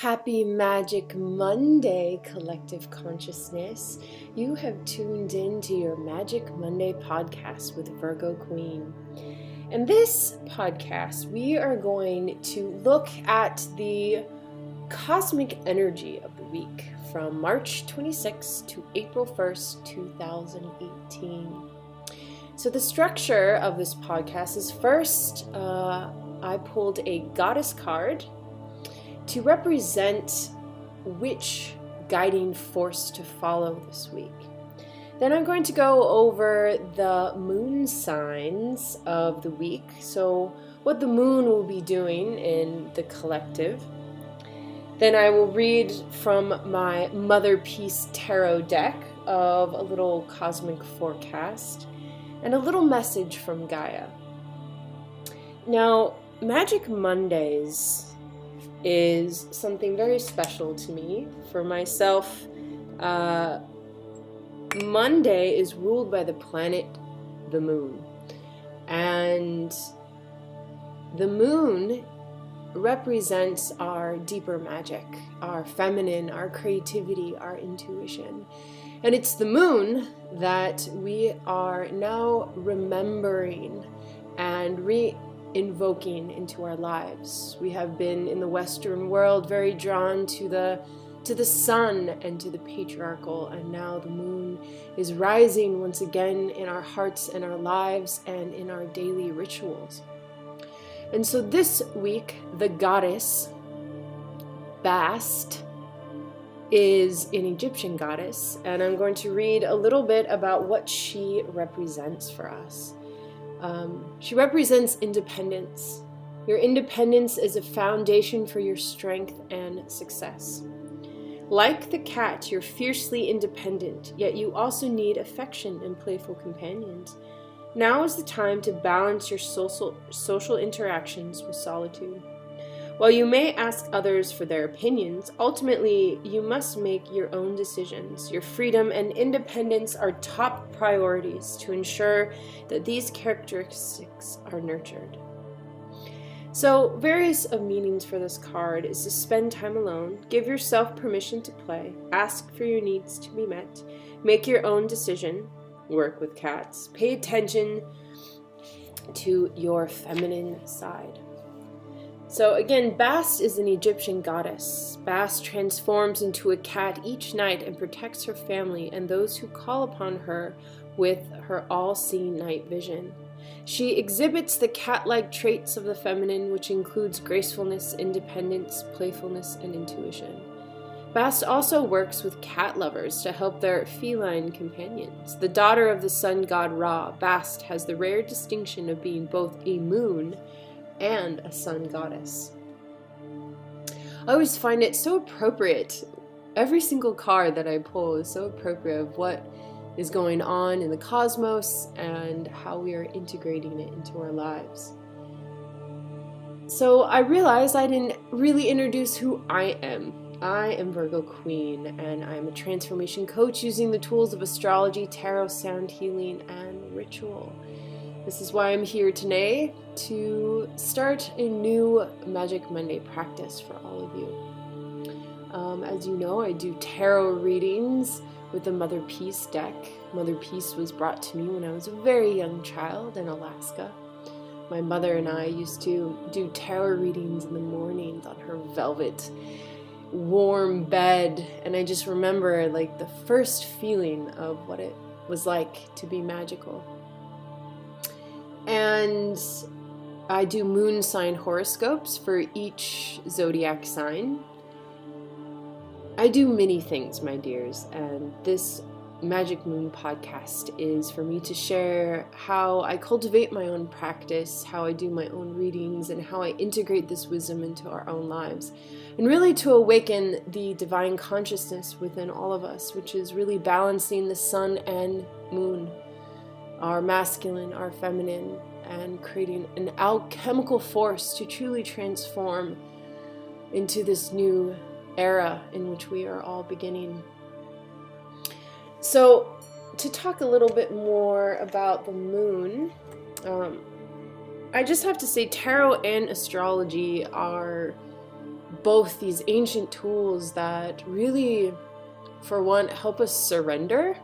Happy Magic Monday, collective consciousness. You have tuned in to your Magic Monday podcast with Virgo Queen. In this podcast, we are going to look at the cosmic energy of the week from March 26th to April 1st, 2018. So the structure of this podcast is first, I pulled a goddess card to represent which guiding force to follow this week. Then I'm going to go over the moon signs of the week, so what the moon will be doing in the collective. Then I will read from my Mother Peace Tarot deck of a little cosmic forecast and a little message from Gaia. Now, Magic Mondays is something very special to me. For myself, Monday is ruled by the planet, the moon. And the moon represents our deeper magic, our feminine, our creativity, our intuition. And it's the moon that we are now remembering and invoking into our lives. We have been in the Western world very drawn to the sun and to the patriarchal, and now the moon is rising once again in our hearts and our lives and in our daily rituals. And so this week, the goddess Bast is an Egyptian goddess, and I'm going to read a little bit about what she represents for us. She represents independence. Your independence is a foundation for your strength and success. Like the cat, you're fiercely independent, yet you also need affection and playful companions. Now is the time to balance your social interactions with solitude. While you may ask others for their opinions, ultimately you must make your own decisions. Your freedom and independence are top priorities to ensure that these characteristics are nurtured. So, various meanings for this card is to spend time alone, give yourself permission to play, ask for your needs to be met, make your own decision, work with cats, pay attention to your feminine side. So again, Bast is an Egyptian goddess. Bast transforms into a cat each night and protects her family and those who call upon her with her all-seeing night vision. She exhibits the cat-like traits of the feminine, which includes gracefulness, independence, playfulness, and intuition. Bast also works with cat lovers to help their feline companions. The daughter of the sun god Ra, Bast has the rare distinction of being both a moon and a sun goddess. I always find it so appropriate. Every single card that I pull is so appropriate of what is going on in the cosmos and how we are integrating it into our lives. So I realized I didn't really introduce who I am. I am Virgo Queen, and I'm a transformation coach using the tools of astrology, tarot, sound healing, and ritual. This is why I'm here today, to start a new Magic Monday practice for all of you. As you know, I do tarot readings with the Mother Peace deck. Mother Peace was brought to me when I was a very young child in Alaska. My mother and I used to do tarot readings in the mornings on her velvet, warm bed, and I just remember like the first feeling of what it was like to be magical. And I do moon sign horoscopes for each zodiac sign. I do many things, my dears, and this Magic Moon podcast is for me to share how I cultivate my own practice, how I do my own readings, and how I integrate this wisdom into our own lives. And really to awaken the divine consciousness within all of us, which is really balancing the sun and moon, our masculine, our feminine, and creating an alchemical force to truly transform into this new era in which we are all beginning. So, to talk a little bit more about the moon, I just have to say tarot and astrology are both these ancient tools that really, for one, help us surrender.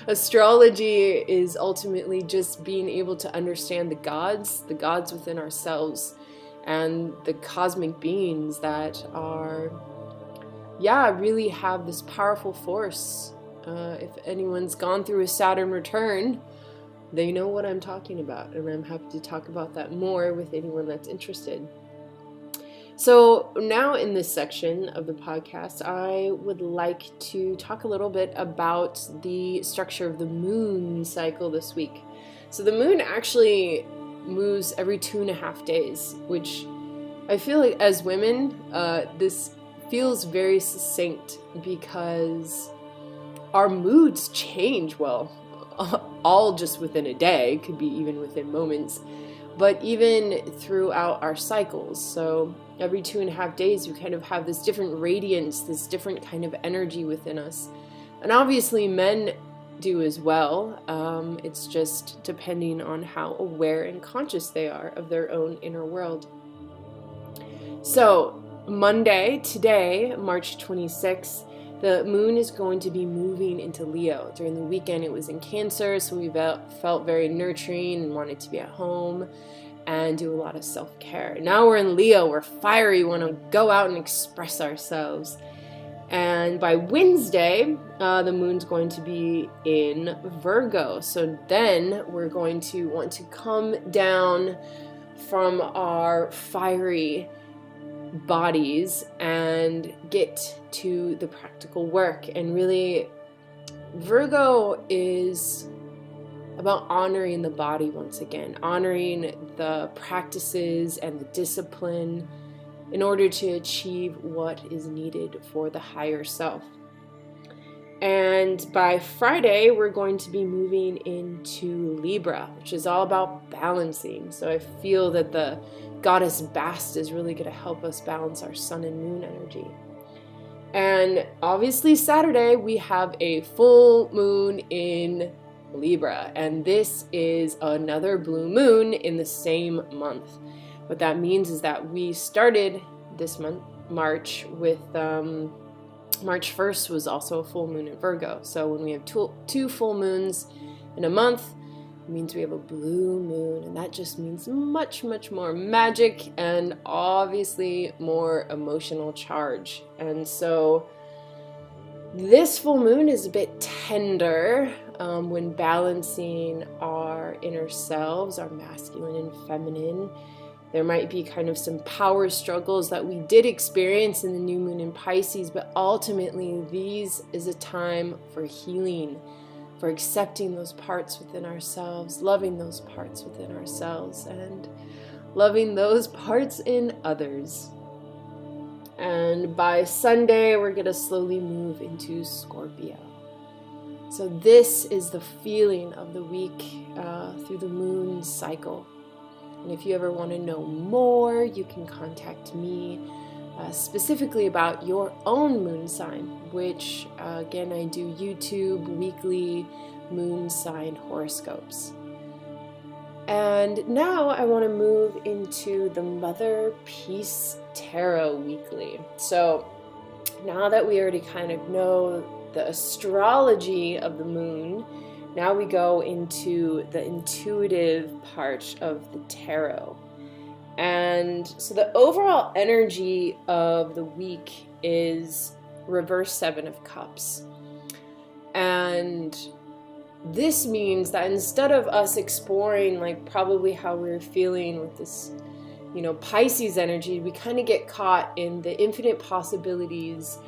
Astrology is ultimately just being able to understand the gods within ourselves, and the cosmic beings that are, really have this powerful force. If anyone's gone through a Saturn return, they know what I'm talking about, and I'm happy to talk about that more with anyone that's interested. So now in this section of the podcast, I would like to talk a little bit about the structure of the moon cycle this week. So the moon actually moves every 2.5 days, which I feel like as women, this feels very succinct because our moods change, all just within a day, could be even within moments, but even throughout our cycles. So every 2.5 days, we kind of have this different radiance, this different kind of energy within us. And obviously men do as well. It's just depending on how aware and conscious they are of their own inner world. So Monday, today, March 26th, the moon is going to be moving into Leo. During the weekend, it was in Cancer, so we felt very nurturing and wanted to be at home and do a lot of self-care. Now we're in Leo, we're fiery, want to go out and express ourselves. And by Wednesday, the moon's going to be in Virgo. So then we're going to want to come down from our fiery bodies and get to the practical work. And really, Virgo is about honoring the body once again, honoring the practices and the discipline in order to achieve what is needed for the higher self. And by Friday, we're going to be moving into Libra, which is all about balancing. So I feel that the goddess Bast is really going to help us balance our sun and moon energy. And obviously Saturday, we have a full moon in Libra, and this is another blue moon in the same month. What that means is that we started this month, March, with March 1st was also a full moon in Virgo. So when we have two full moons in a month, it means we have a blue moon, and that just means much, much more magic and obviously more emotional charge. And so this full moon is a bit tender when balancing our inner selves, our masculine and feminine. There might be kind of some power struggles that we did experience in the new moon in Pisces, but ultimately these is a time for healing, for accepting those parts within ourselves, loving those parts within ourselves, and loving those parts in others. And by Sunday, we're going to slowly move into Scorpio. So this is the feeling of the week through the moon cycle. And if you ever want to know more, you can contact me specifically about your own moon sign, which again, I do YouTube weekly moon sign horoscopes. And now I want to move into the Mother Peace Tarot Weekly. So now that we already kind of know the astrology of the moon, now we go into the intuitive part of the tarot. And so the overall energy of the week is reverse 7 of Cups. And this means that instead of us exploring like probably how we're feeling with this, Pisces energy, we kind of get caught in the infinite possibilities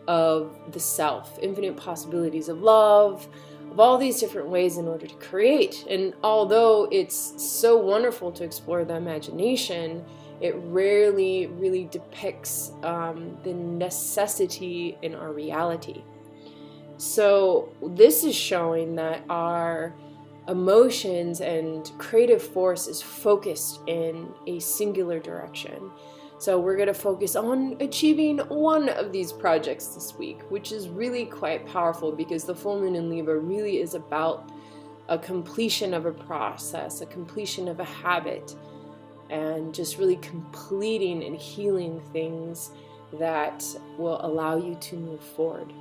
of the self, infinite possibilities of love, of all these different ways in order to create. And although it's so wonderful to explore the imagination, it rarely really depicts the necessity in our reality. So this is showing that our emotions and creative force is focused in a singular direction. So we're going to focus on achieving one of these projects this week, which is really quite powerful because the full moon in Libra really is about a completion of a process, a completion of a habit. and just really completing and healing things that will allow you to move forward.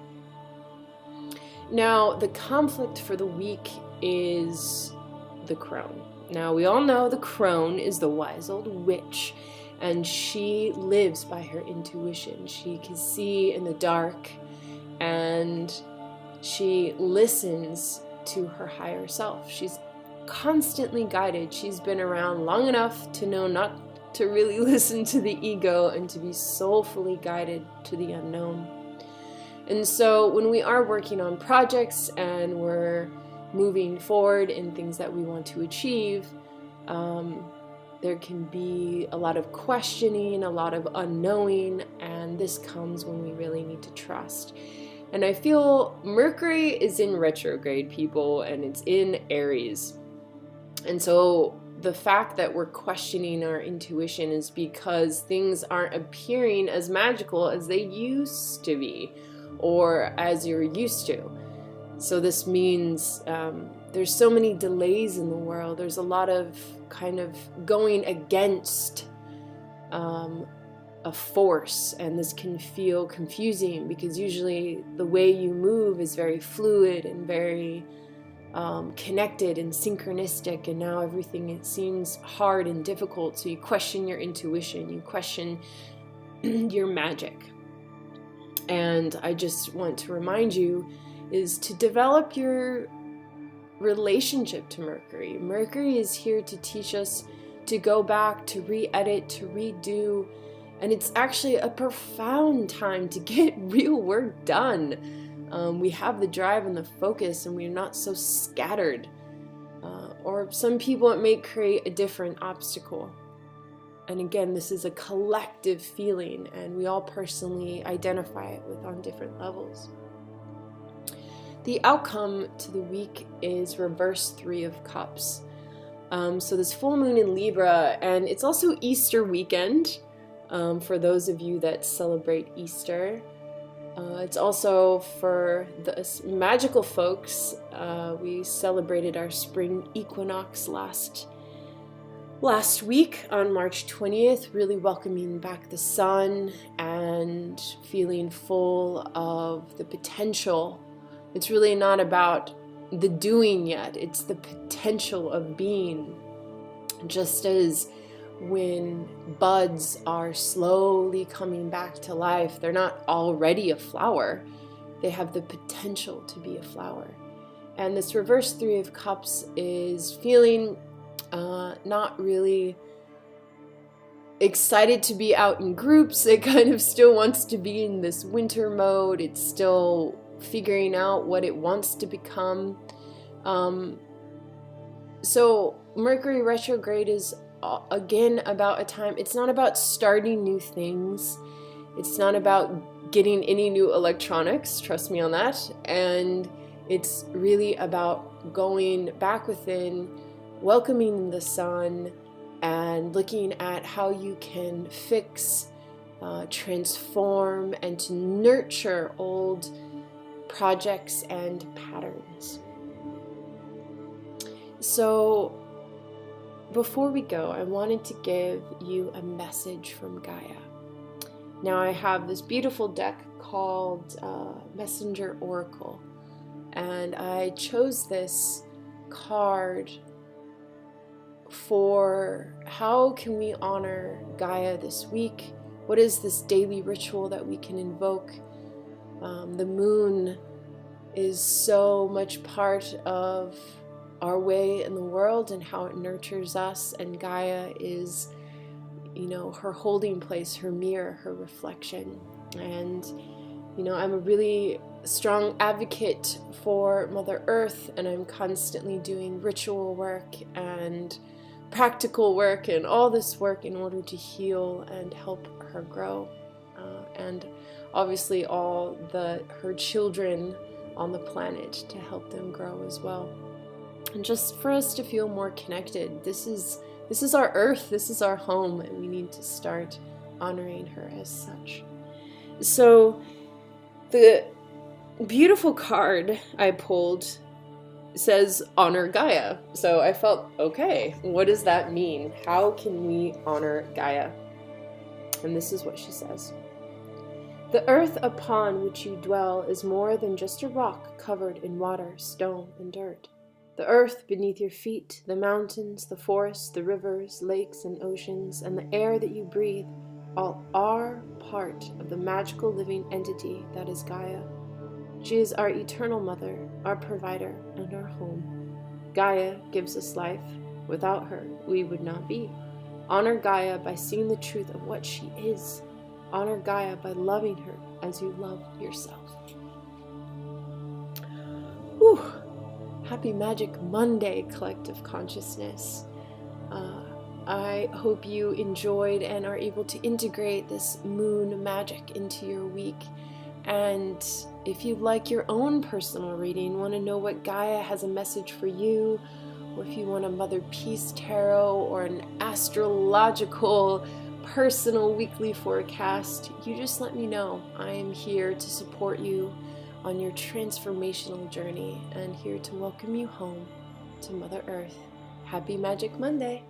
Now, the conflict for the week is the crone. Now, we all know the crone is the wise old witch, and she lives by her intuition. She can see in the dark, and she listens to her higher self. She's constantly guided. She's been around long enough to know not to really listen to the ego and to be soulfully guided to the unknown. And so when we are working on projects and we're moving forward in things that we want to achieve, there can be a lot of questioning, a lot of unknowing, and this comes when we really need to trust. And I feel Mercury is in retrograde, people, and it's in Aries. And so the fact that we're questioning our intuition is because things aren't appearing as magical as they used to be, or as you're used to. So this means there's so many delays in the world. There's a lot of kind of going against a force, and this can feel confusing because usually the way you move is very fluid and very connected and synchronistic, and now everything, it seems hard and difficult. So you question your intuition, you question your magic. And I just want to remind you is to develop your relationship to Mercury. Mercury is here to teach us to go back, to re-edit, to redo, and it's actually a profound time to get real work done. We have the drive and the focus, and we're not so scattered. Or some people, it may create a different obstacle. And again, this is a collective feeling, and we all personally identify it with on different levels. The outcome to the week is reverse 3 of Cups. So this full moon in Libra, and it's also Easter weekend for those of you that celebrate Easter. It's also for the magical folks. We celebrated our spring equinox last week on March 20th, really welcoming back the sun and feeling full of the potential. It's really not about the doing yet, it's the potential of being. Just as when buds are slowly coming back to life, they're not already a flower, they have the potential to be a flower. And this reverse 3 of Cups is feeling not really excited to be out in groups. It kind of still wants to be in this winter mode. It's still figuring out what it wants to become. So Mercury retrograde is again about a time, it's not about starting new things. It's not about getting any new electronics, trust me on that. And it's really about going back within, welcoming the sun, and looking at how you can fix, transform, and to nurture old projects and patterns. So before we go, I wanted to give you a message from Gaia. Now I have this beautiful deck called Messenger Oracle, and I chose this card for how can we honor Gaia this week? What is this daily ritual that we can invoke? The moon is so much part of our way in the world and how it nurtures us, and Gaia is, her holding place, her mirror, her reflection. And I'm a really strong advocate for Mother Earth, and I'm constantly doing ritual work and practical work and all this work in order to heal and help her grow, and obviously all her children on the planet, to help them grow as well, and just for us to feel more connected. This is our Earth, this is our home, and we need to start honoring her as such. So the beautiful card I pulled says honor Gaia. So I felt, okay, what does that mean? How can we honor Gaia? And this is what she says. The earth upon which you dwell is more than just a rock covered in water, stone, and dirt. The earth beneath your feet, the mountains, the forests, the rivers, lakes, and oceans, and the air that you breathe, all are part of the magical living entity that is Gaia. She is our eternal mother, our provider, and our home. Gaia gives us life. Without her, we would not be. Honor Gaia by seeing the truth of what she is. Honor Gaia by loving her as you love yourself. Whew. Happy Magic Monday, Collective Consciousness. I hope you enjoyed and are able to integrate this moon magic into your week. And if you'd like your own personal reading, want to know what Gaia has a message for you, or if you want a Mother Peace Tarot or an astrological personal weekly forecast, you just let me know. I am here to support you on your transformational journey and here to welcome you home to Mother Earth. Happy Magic Monday!